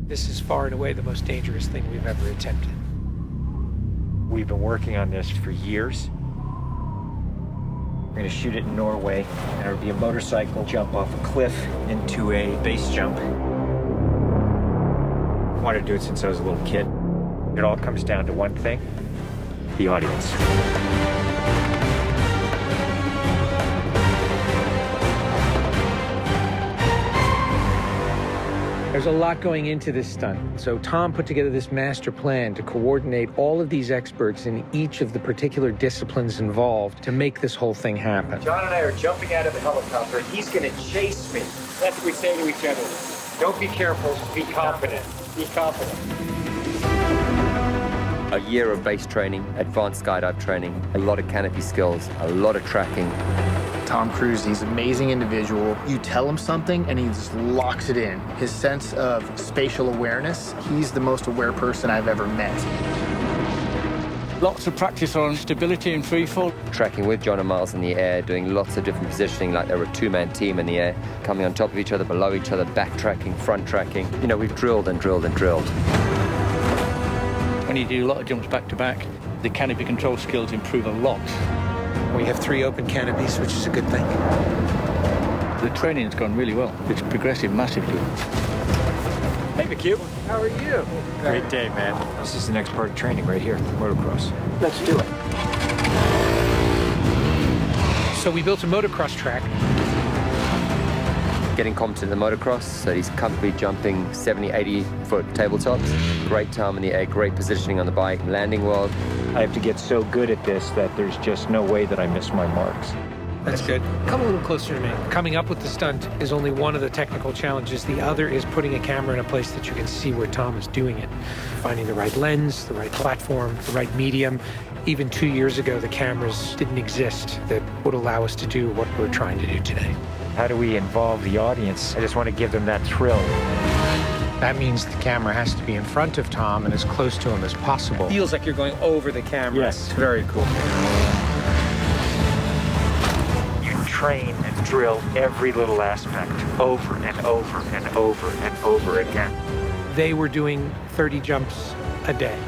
This is far and away the most dangerous thing we've ever attempted. We've been working on this for years. We're gonna shoot it in Norway, and it'll be a motorcycle jump off a cliff into a base jump. I wanted to do it since I was a little kid. It all comes down to one thing: the audience. There's a lot going into this stunt. So Tom put together this master plan to coordinate all of these experts in each of the particular disciplines involved to make this whole thing happen. John and I are jumping out of the helicopter. He's gonna chase me. That's what we say to each other. Don't be careful, be confident. Be confident. A year of base training, advanced skydive training, a lot of canopy skills, a lot of tracking. Tom Cruise, he's an amazing individual. You tell him something and he just locks it in. His sense of spatial awareness, he's the most aware person I've ever met. Lots of practice on stability and freefall. Tracking with John and Miles in the air, doing lots of different positioning, like they were a two-man team in the air, coming on top of each other, below each other, backtracking, front tracking. You know, we've drilled and drilled and drilled. When you do a lot of jumps back to back, the canopy control skills improve a lot. We have 3 open canopies, which is a good thing. The training's gone really well. It's progressive massively. Hey, McHugh. How are you? Great day, man. This is the next part of training right here, motocross. Let's do it. So we built a motocross track. Getting competent in the motocross, so he's comfortably jumping 70, 80-foot tabletops. Great time in the air, great positioning on the bike, landing well. I have to get so good at this that there's just no way that I miss my marks. That's good. Come a little closer to me. Coming up with the stunt is only one of the technical challenges. The other is putting a camera in a place that you can see where Tom is doing it. Finding the right lens, the right platform, the right medium. Even 2 years ago, the cameras didn't exist that would allow us to do what we're trying to do today. How do we involve the audience? I just want to give them that thrill. That means the camera has to be in front of Tom and as close to him as possible. Feels like you're going over the camera. Yes, very cool. You train and drill every little aspect over and over and over and over again. They were doing 30 jumps a day.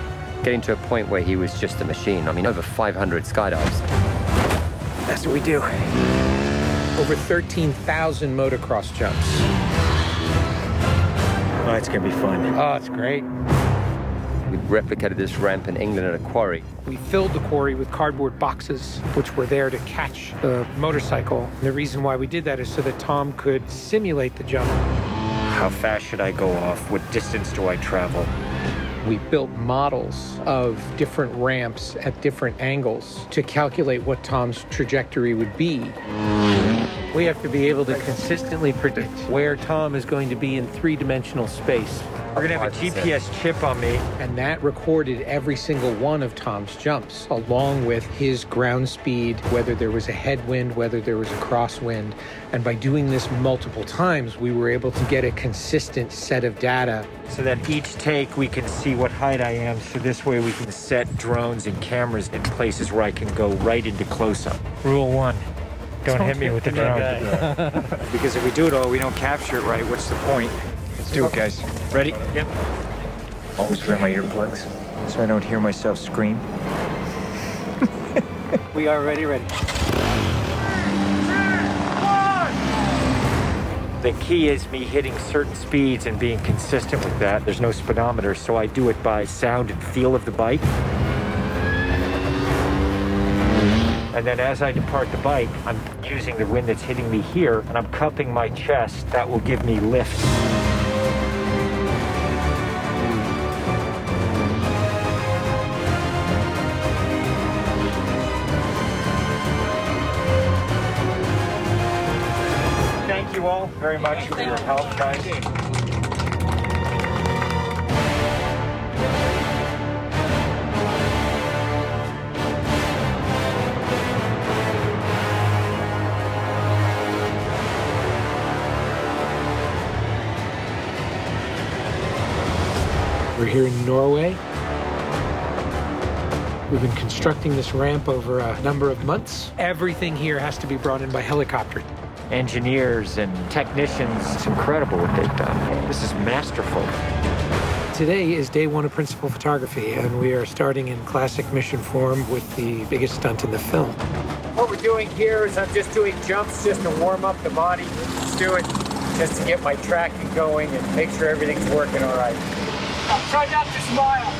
Getting to a point where he was just a machine. I mean, over 500 skydives. That's what we do. Over 13,000 motocross jumps. Oh, it's gonna be fun. Oh, it's great. We replicated this ramp in England at a quarry. We filled the quarry with cardboard boxes, which were there to catch the motorcycle. And the reason why we did that is so that Tom could simulate the jump. How fast should I go off? What distance do I travel? We built models of different ramps at different angles to calculate what Tom's trajectory would be. We have to be able to consistently predict where Tom is going to be in 3-dimensional space. We're gonna have a GPS chip on me. And that recorded every single one of Tom's jumps, along with his ground speed, whether there was a headwind, whether there was a crosswind. And by doing this multiple times, we were able to get a consistent set of data. So that each take we can see what height I am, so this way we can set drones and cameras in places where I can go right into close-up. Rule 1, don't hit me with the drone. Because if we do it all, we don't capture it right, what's the point? Let's do it, guys. Ready? Yep. Always wear my earplugs so I don't hear myself scream. We are ready. The key is me hitting certain speeds and being consistent with that. There's no speedometer, so I do it by sound and feel of the bike. And then as I depart the bike, I'm using the wind that's hitting me here, and I'm cupping my chest. That will give me lift. Thank you all very much for your help, guys. We're here in Norway. We've been constructing this ramp over a number of months. Everything here has to be brought in by helicopter. Engineers and technicians, it's incredible what they've done. This is masterful. Today is day one of principal photography, and we are starting in classic mission form with the biggest stunt in the film. What we're doing here is I'm just doing jumps just to warm up the body. Just do it just to get my tracking going and make sure everything's working all right. Try not to smile.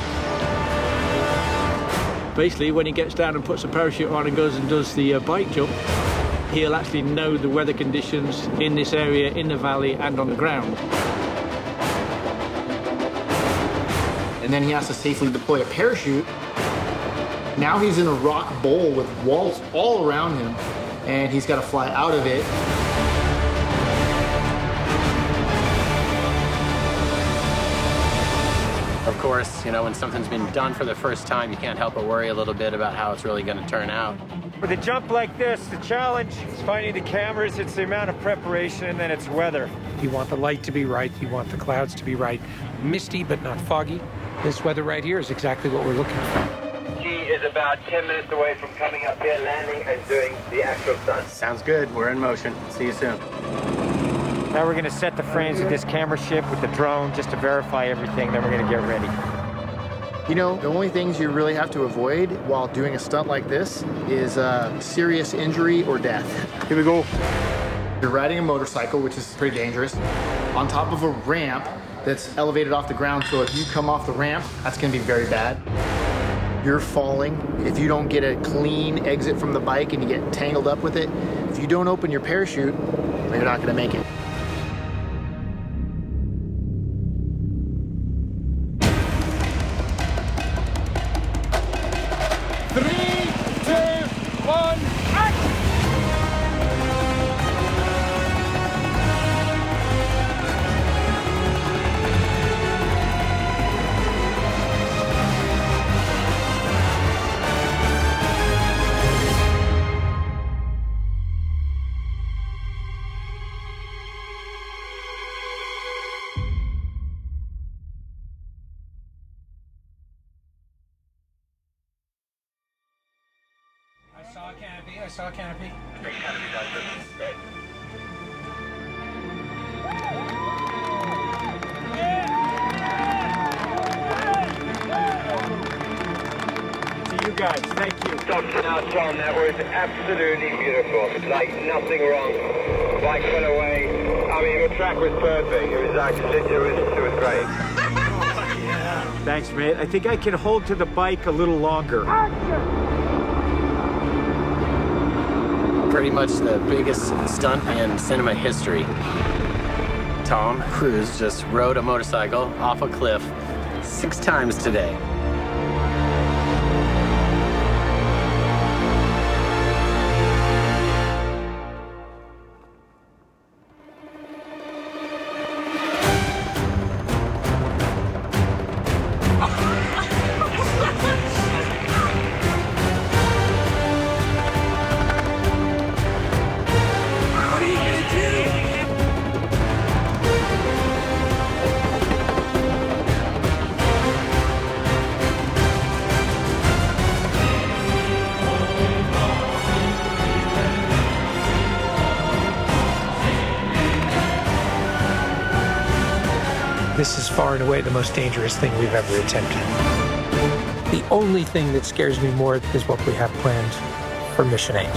Basically, when he gets down and puts a parachute on and goes and does the bike jump, he'll actually know the weather conditions in this area, in the valley, and on the ground. And then he has to safely deploy a parachute. Now he's in a rock bowl with walls all around him, and he's got to fly out of it. Of course, you know, when something's been done for the first time, you can't help but worry a little bit about how it's really going to turn out. With a jump like this, the challenge is finding the cameras, it's the amount of preparation, and then it's weather. You want the light to be right, you want the clouds to be right. Misty, but not foggy. This weather right here is exactly what we're looking for. He is about 10 minutes away from coming up here, landing, and doing the actual stunt. Sounds good. We're in motion. See you soon. Now we're gonna set the frames with this camera ship with the drone just to verify everything, then we're gonna get ready. You know, the only things you really have to avoid while doing a stunt like this is serious injury or death. Here we go. You're riding a motorcycle, which is pretty dangerous, on top of a ramp that's elevated off the ground, so if you come off the ramp, that's gonna be very bad. You're falling. If you don't get a clean exit from the bike and you get tangled up with it, if you don't open your parachute, you're not gonna make it. I saw a canopy. To you guys, thank you. Dr. Tom, that was absolutely beautiful. Like nothing wrong. Bike went away. I mean, the track was perfect. It was actually, it was great. Thanks, mate. I think I can hold to the bike a little longer. Pretty much the biggest stunt in cinema history. Tom Cruise just rode a motorcycle off a cliff 6 times today. This is far and away the most dangerous thing we've ever attempted. The only thing that scares me more is what we have planned for Mission 8.